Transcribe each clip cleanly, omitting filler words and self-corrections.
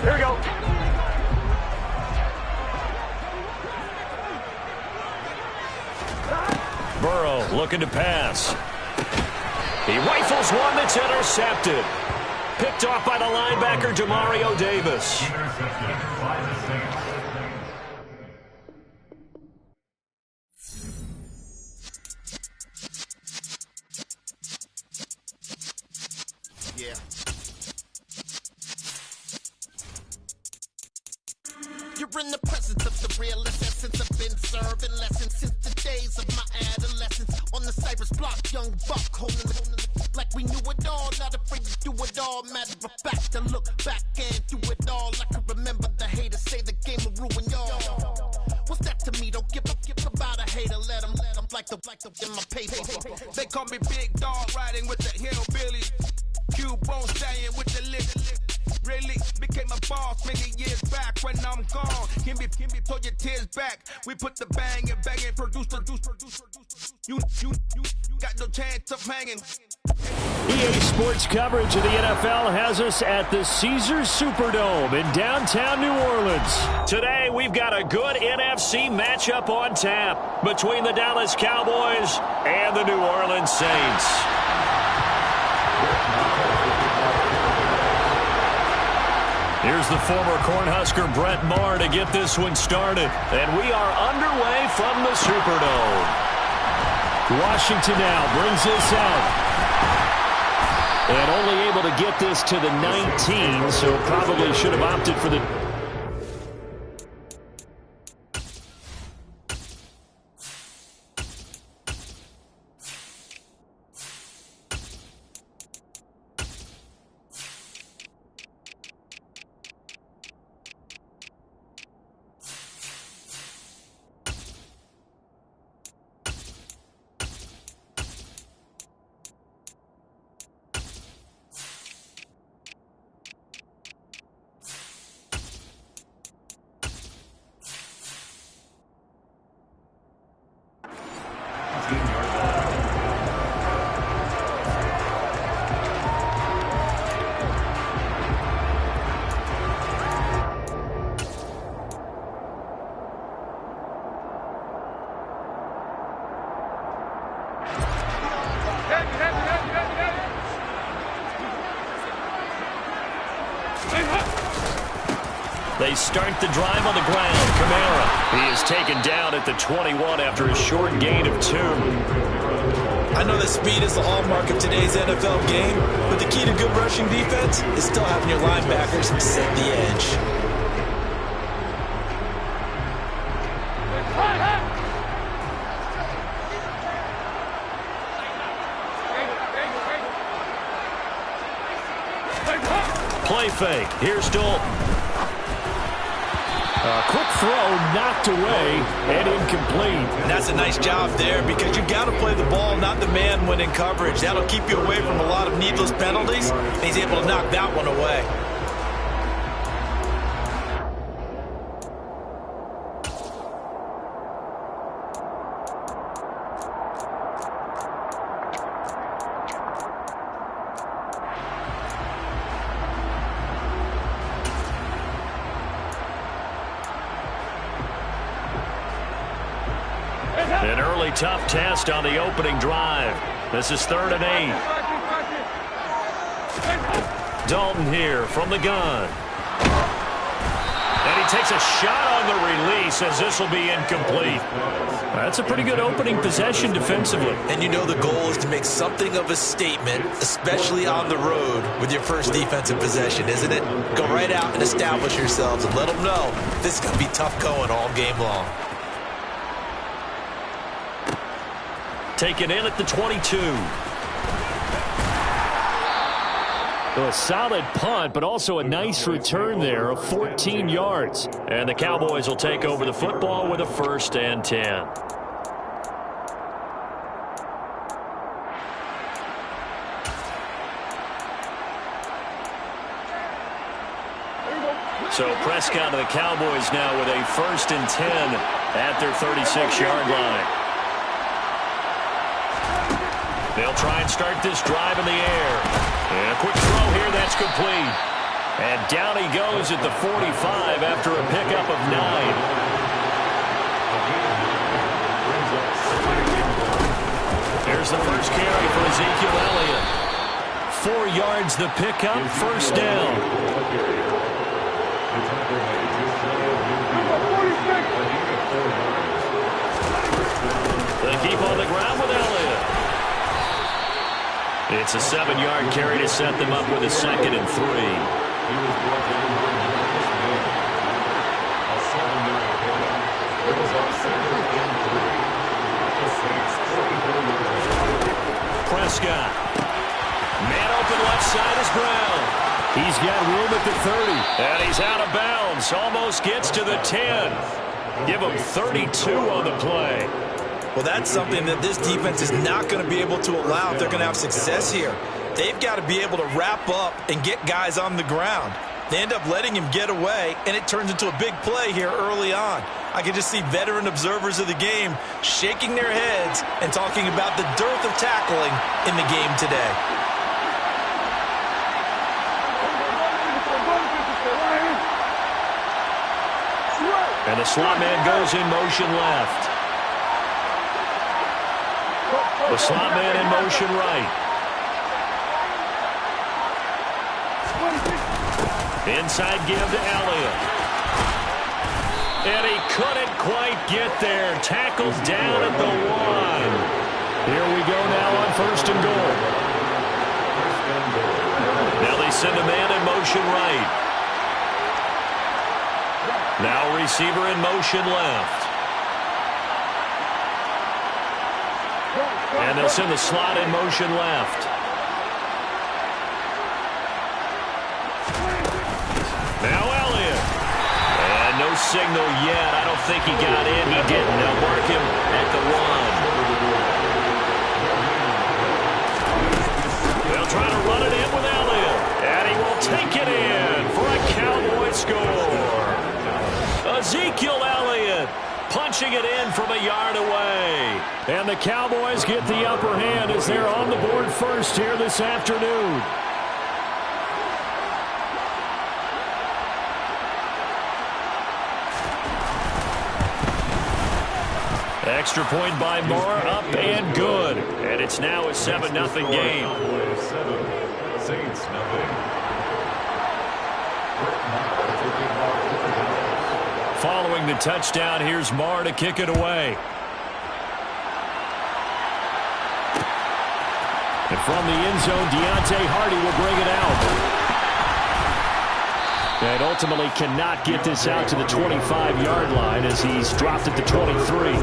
Here we go. Burrow looking to pass. He rifles one that's intercepted. Picked off by the linebacker, Demario Davis. Yeah. You're in the presence of the realest essence. I've been serving lessons since the days of my adolescence. On the Cypress block, young buck holding the like we knew it all, not afraid to do it all. Matter of fact, to look back and do it all. I can remember the haters say the game will ruin y'all. What's that to me? Don't give about a hater. Let them like the in my paper. They call me Big Dog, riding with the hillbillies. Q-Bone staying with the lick. Really became a boss many years back when I'm gone. Can be pull your tears back. We put the bang and produce. You got no chance of hanging. EA Sports coverage of the NFL has us at the Caesars Superdome in downtown New Orleans. Today, we've got a good NFC matchup on tap between the Dallas Cowboys and the New Orleans Saints. Here's the former Cornhusker Brett Maher to get this one started. And we are underway from the Superdome. Washington now brings this out. And only able to get this to the 19, so probably should have opted for the... They start the drive on the ground. Kamara, he is taken down at the 21 after a short gain of 2. I know that speed is the hallmark of today's NFL game, but the key to good rushing defense is still having your linebackers set the edge. Play fake. Here's Dalton. A quick throw knocked away and incomplete. And that's a nice job there because you've got to play the ball, not the man when in coverage. That'll keep you away from a lot of needless penalties. And he's able to knock that one away. An early tough test on the opening drive. This is 3rd and 8. Dalton here from the gun. And he takes a shot on the release as this will be incomplete. That's a pretty good opening possession defensively. And you know the goal is to make something of a statement, especially on the road with your first defensive possession, isn't it? Go right out and establish yourselves and let them know this is going to be tough going all game long. Taken in at the 22. A solid punt, but also a nice return there of 14 yards. And the Cowboys will take over the football with a 1st and 10. So Prescott and the Cowboys now with a 1st and 10 at their 36-yard line. They'll try and start this drive in the air. And a quick throw here, that's complete. And down he goes at the 45 after a pickup of 9. Here's the first carry for Ezekiel Elliott. 4 yards the pickup, first down. They keep on the ground with Elliott. It's a 7-yard carry to set them up with a 2nd and 3. Prescott. Man open left side is Brown. He's got room at the 30. And he's out of bounds. Almost gets to the 10. Give him 32 on the play. Well, that's something that this defense is not going to be able to allow if they're going to have success here. They've got to be able to wrap up and get guys on the ground. They end up letting him get away, and it turns into a big play here early on. I can just see veteran observers of the game shaking their heads and talking about the dearth of tackling in the game today. And the slot man goes in motion left. The slot man in motion right. Inside give to Elliott. And he couldn't quite get there. Tackled down at the 1. Here we go now on 1st and goal. Now they send a man in motion right. Now receiver in motion left. And they'll send the slot in motion left. Now Elliott. And no signal yet. I don't think he got in. He didn't. They'll mark him at the 1. They'll try to run it in with Elliott. And he will take it in for a Cowboy score. Ezekiel Elliott punching it in from a yard away. And the Cowboys get the upper hand as they're on the board first here this afternoon. Extra point by Moore, up and good. And it's now a 7-0 game. Saints nothing. Following the touchdown, here's Moore to kick it away. And from the end zone, Deontay Hardy will bring it out. And ultimately cannot get this out to the 25-yard line as he's dropped at the 23.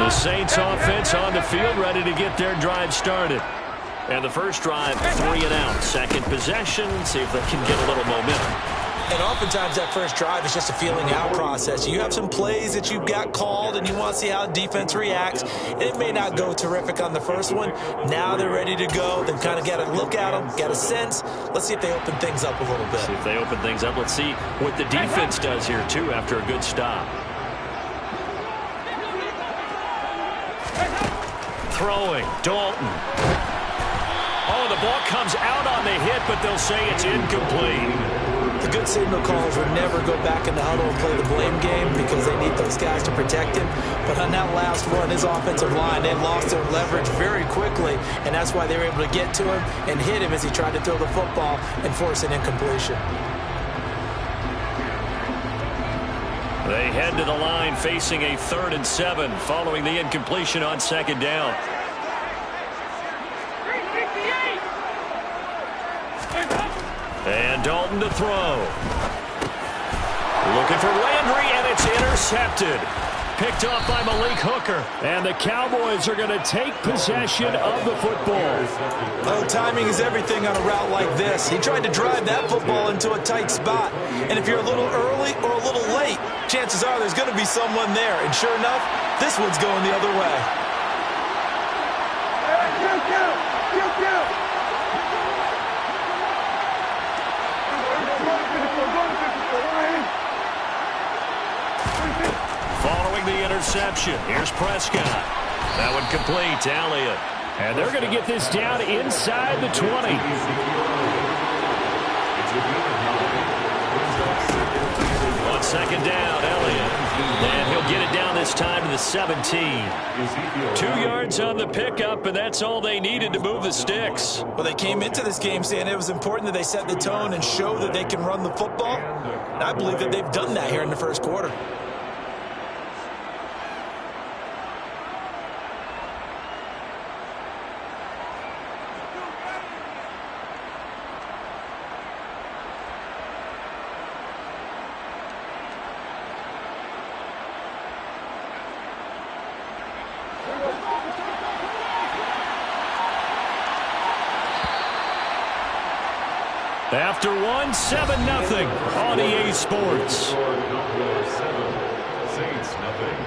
The Saints offense on the field, ready to get their drive started. And the first drive, 3 and out. Second possession, see if they can get a little momentum. And oftentimes that first drive is just a feeling out process. You have some plays that you've got called and you want to see how defense reacts. And it may not go terrific on the first one. Now they're ready to go. They've kind of got to look at them, get a sense. Let's see if they open things up a little bit. See if they open things up. Let's see what the defense does here, too, after a good stop. Throwing, Dalton. Oh, the ball comes out on the hit, but they'll say it's incomplete. The good signal callers would never go back in the huddle and play the blame game because they need those guys to protect him. But on that last one, his offensive line, they lost their leverage very quickly, and that's why they were able to get to him and hit him as he tried to throw the football and force an incompletion. They head to the line facing a 3rd and 7 following the incompletion on 2nd down. And Dalton to throw. Looking for Landry, and it's intercepted. Picked off by Malik Hooker. And the Cowboys are going to take possession of the football. Oh, timing is everything on a route like this. He tried to drive that football into a tight spot. And if you're a little early or a little late, chances are there's going to be someone there. And sure enough, this one's going the other way. reception. Here's Prescott. That one complete to Elliott. And they're going to get this down inside the 20. On second down, Elliott. And he'll get it down this time to the 17. 2 yards on the pickup, and that's all they needed to move the sticks. Well, they came into this game saying it was important that they set the tone and show that they can run the football. And I believe that they've done that here in the first quarter. After one, 7-0 on EA Sports. Saints, nothing.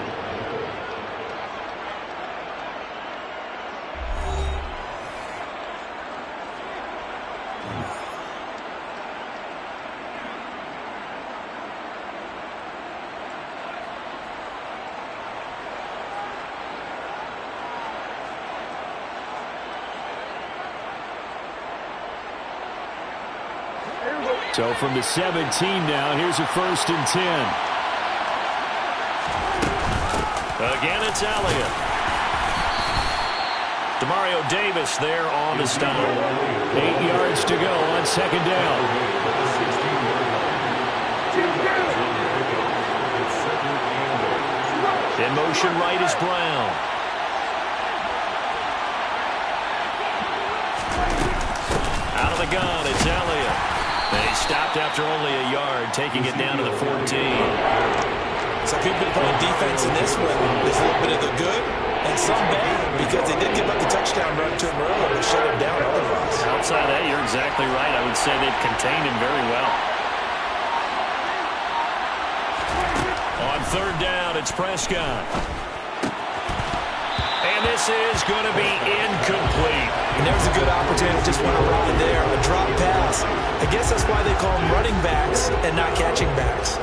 So from the 17 now, here's a 1st and 10. Again, it's Elliott. Demario Davis there on the stop. 8 yards to go on second down. In motion right is Brown. Out of the gun, it's Elliott. And he stopped after only a yard, taking it down to the 14. Some people have been playing defense in this one. There's a little bit of the good and some bad because they did give up the touchdown run to him earlier but shut him down otherwise. Outside of that, you're exactly right. I would say they've contained him very well. On third down, it's Prescott. And this is going to be incomplete. And there's a good opportunity just went around there. A drop pass. I guess that's why they call them running backs and not catching backs.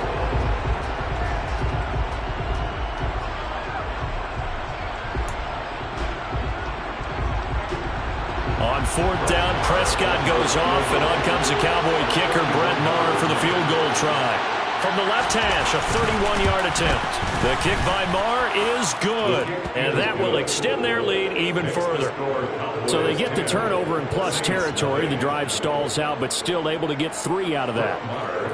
On fourth down, Prescott goes off, and on comes the Cowboy kicker, Brett Maher, for the field goal try. From the left hash, a 31-yard attempt. The kick by Maher is good, and that will extend their lead even further. So they get the turnover in plus territory. The drive stalls out, but still able to get 3 out of that.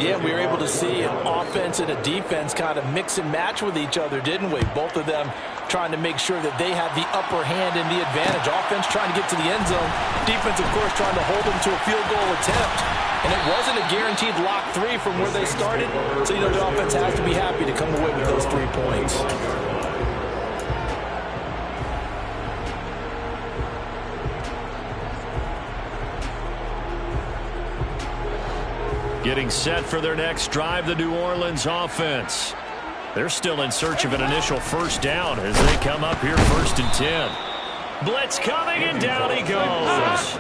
Yeah, we were able to see an offense and a defense kind of mix and match with each other, didn't we? Both of them trying to make sure that they had the upper hand and the advantage. Offense trying to get to the end zone. Defense, of course, trying to hold them to a field goal attempt. And it wasn't a guaranteed lock 3 from where they started. So, you know, the offense has to be happy to come away with those 3 points. Getting set for their next drive, the New Orleans offense. They're still in search of an initial first down as they come up here 1st and 10. Blitz coming, and down he goes.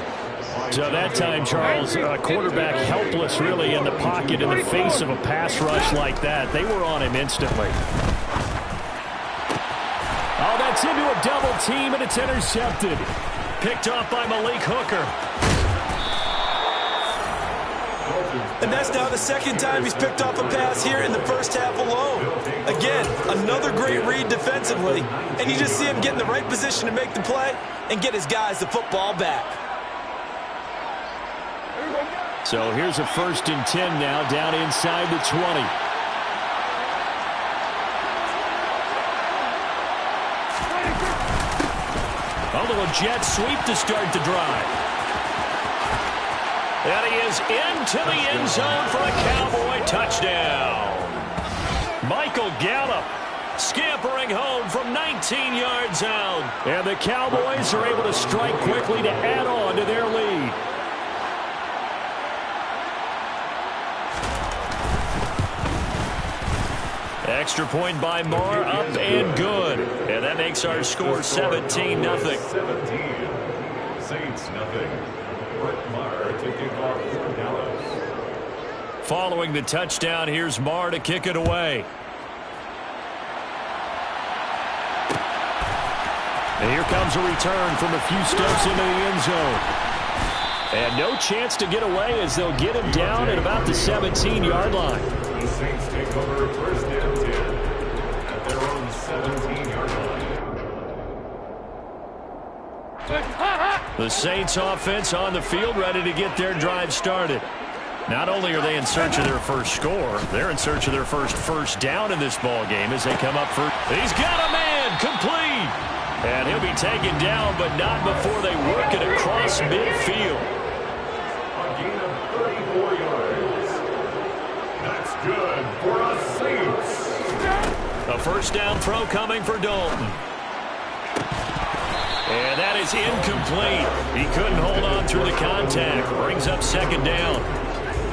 So that time, Charles, quarterback helpless really in the pocket in the face of a pass rush like that. They were on him instantly. Oh, that's into a double team, and it's intercepted. Picked off by Malik Hooker. And that's now the second time he's picked off a pass here in the first half alone. Again, another great read defensively, and you just see him get in the right position to make the play and get his guys the football back. So here's a 1st and 10 now, down inside the 20. Although a jet sweep to start the drive. And he is into the end zone for a Cowboy touchdown. Michael Gallup scampering home from 19 yards out. And the Cowboys are able to strike quickly to add on to their lead. Extra point by Maher, up and good. And that makes our score 17-0. 17. Saints, nothing. Brett Maher to kick off for Dallas. Following the touchdown, here's Maher to kick it away. And here comes a return from a few steps into the end zone. And no chance to get away as they'll get him down at about the 17-yard line. The Saints take over first and 10 at their own 17-yard line. The Saints offense on the field ready to get their drive started. Not only are they in search of their first score, they're in search of their first down in this ball game as they come up for. He's got a man complete. And he'll be taken down, but not before they work it across midfield. A gain of 34 yards. That's good for the Saints. A first down throw coming for Dalton. And that is incomplete. He couldn't hold on through the contact. Brings up second down.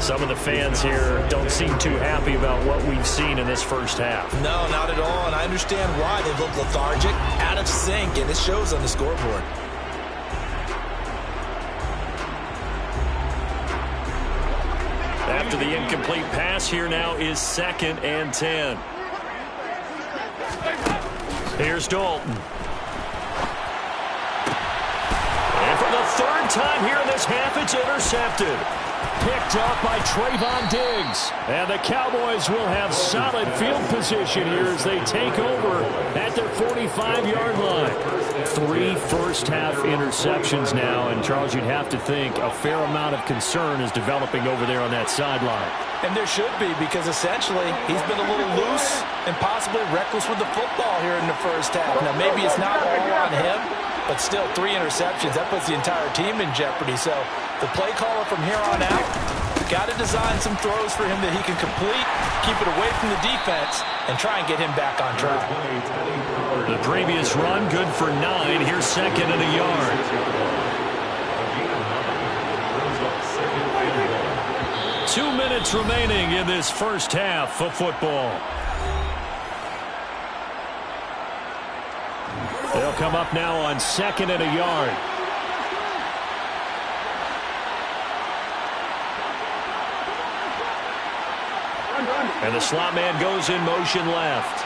Some of the fans here don't seem too happy about what we've seen in this first half. No, not at all, and I understand why. They look lethargic, out of sync, and it shows on the scoreboard. After the incomplete pass, here now is 2nd and 10. Here's Dalton. And for the third time here in this half, it's intercepted. Picked up by Trayvon Diggs. And the Cowboys will have solid field position here as they take over at their 45-yard line. 3 first-half interceptions now. And, Charles, you'd have to think a fair amount of concern is developing over there on that sideline. And there should be, because essentially he's been a little loose and possibly reckless with the football here in the first half. Now, maybe it's not all on him, but still 3 interceptions. That puts the entire team in jeopardy. So the play caller from here on out got to design some throws for him that he can complete, keep it away from the defense, and try and get him back on track. The previous run, good for 9. Here's 2nd and a yard. 2 minutes remaining in this first half of football. They'll come up now on 2nd and a yard. And the slot man goes in motion left.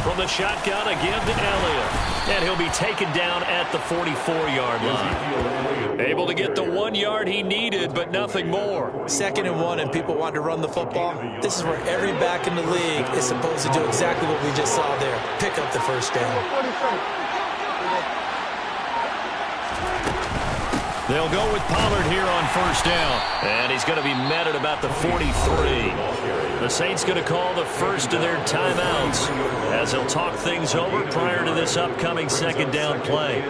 From the shotgun again to Elliott. And he'll be taken down at the 44-yard line. Able to get the 1 yard he needed, but nothing more. 2nd and 1, and people want to run the football. This is where every back in the league is supposed to do exactly what we just saw there. Pick up the first down. They'll go with Pollard here on first down. And he's going to be met at about the 43. The Saints going to call the first of their timeouts as they'll talk things over prior to this upcoming 2nd down play.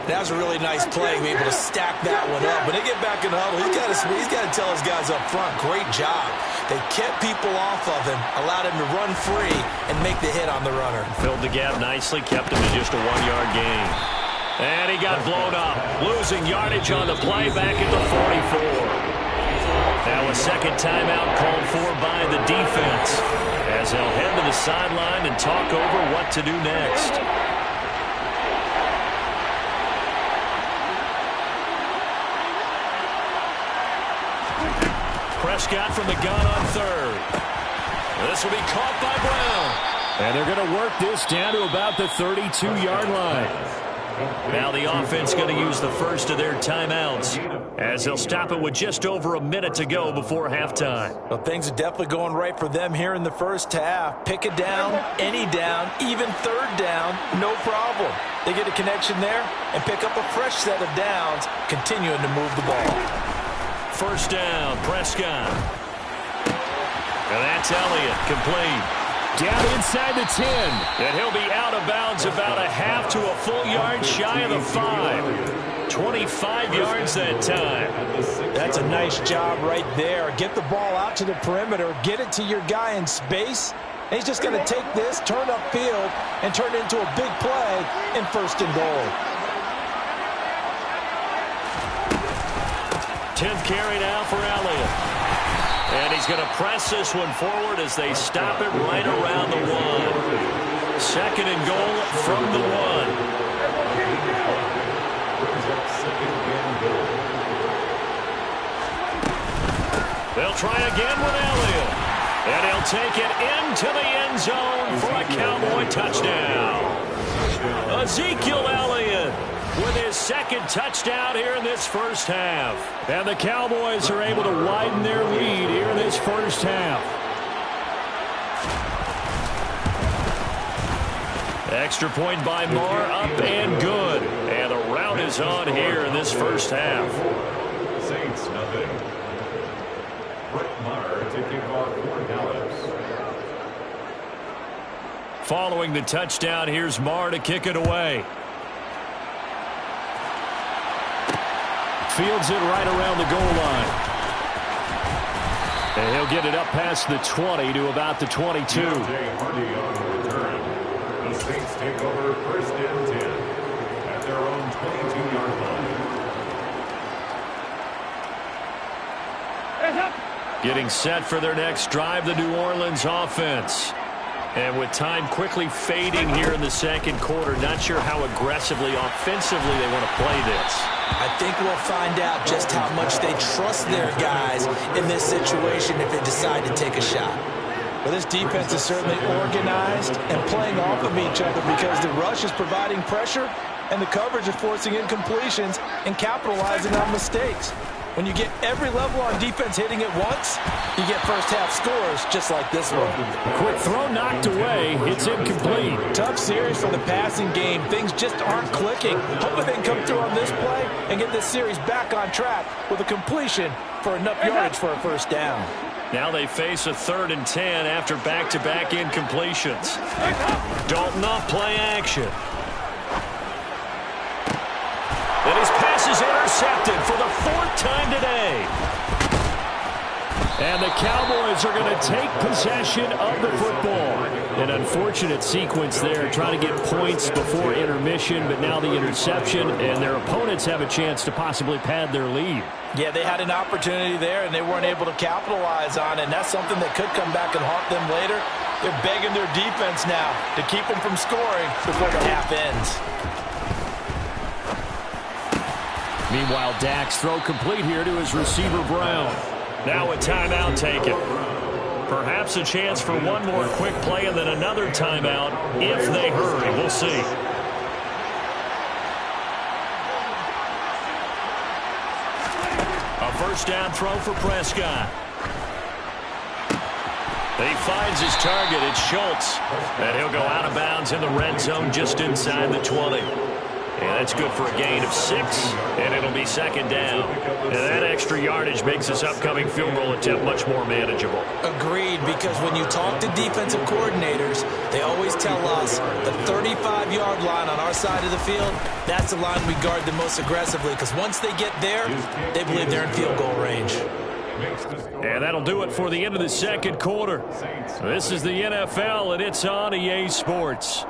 That was a really nice play, be able to stack that one up. When they get back in the huddle, he's got to tell his guys up front, great job. They kept people off of him, allowed him to run free and make the hit on the runner. Filled the gap nicely, kept him to just a 1 yard gain. And he got blown up, losing yardage on the play back at the 44. Now a second timeout called for by the defense as they'll head to the sideline and talk over what to do next. Prescott from the gun on 3rd. This will be caught by Brown. And they're going to work this down to about the 32-yard line. Now the offense going to use the first of their timeouts as they'll stop it with just over a minute to go before halftime. Well, things are definitely going right for them here in the first half. Pick a down, any down, even 3rd down, no problem. They get a connection there and pick up a fresh set of downs, continuing to move the ball. First down, Prescott. And that's Elliott, complete. Down inside the 10. And he'll be out of bounds about a half to a full yard shy of the 5. 25 yards that time. That's a nice job right there. Get the ball out to the perimeter, get it to your guy in space. And he's just going to take this, turn upfield, and turn it into a big play in 1st and goal. 10th carry now for Elliott. And he's going to press this one forward as they stop it right around the 1. 2nd and goal from the 1. They'll try again with Elliott. And he'll take it into the end zone for a Cowboy touchdown. Ezekiel Elliott with his second touchdown here in this first half. And the Cowboys are able to widen their lead here in this first half. Extra point by Marr, up and good. And the rout is on here in this first half. Saints nothing. Brett Maher to kick off for Dallas. Following the touchdown, here's Marr to kick it away. Fields it right around the goal line. And he'll get it up past the 20 to about the 22. Hardy on the return. The Saints take over first and 10 at their own 22-yard line. Getting set for their next drive, the New Orleans offense. And with time quickly fading here in the second quarter, not sure how aggressively, offensively they want to play this. I think we'll find out just how much they trust their guys in this situation if they decide to take a shot. Well, this defense is certainly organized and playing off of each other because the rush is providing pressure and the coverage is forcing incompletions and capitalizing on mistakes. When you get every level on defense hitting it once, you get first-half scores just like this one. Quick throw knocked away. It's incomplete. Tough series for the passing game. Things just aren't clicking. Hoping they can come through on this play and get this series back on track with a completion for enough yardage for a first down. Now they face a 3rd and 10 after back-to-back incompletions. Dalton off play action. And his pass is intercepted for the 4th time today. And the Cowboys are going to take possession of the football. An unfortunate sequence there, trying to get points before intermission, but now the interception, and their opponents have a chance to possibly pad their lead. Yeah, they had an opportunity there, and they weren't able to capitalize on it, and that's something that could come back and haunt them later. They're begging their defense now to keep them from scoring before the half ends. Meanwhile, Dak's throw complete here to his receiver, Brown. Now a timeout taken. Perhaps a chance for one more quick play and then another timeout if they hurry. We'll see. A first down throw for Prescott. He finds his target. It's Schultz. And he'll go out of bounds in the red zone just inside the 20. And that's good for a gain of 6, and it'll be second down. And that extra yardage makes this upcoming field goal attempt much more manageable. Agreed, because when you talk to defensive coordinators, they always tell us the 35-yard line on our side of the field, that's the line we guard the most aggressively, because once they get there, they believe they're in field goal range. And that'll do it for the end of the second quarter. This is the NFL, and it's on EA Sports.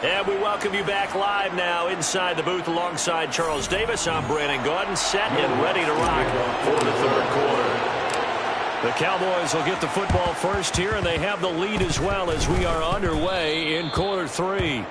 And we welcome you back live now inside the booth alongside Charles Davis. I'm Brandon Gaudin, set and ready to rock for the third quarter. The Cowboys will get the football first here, and they have the lead as well as we are underway in quarter 3.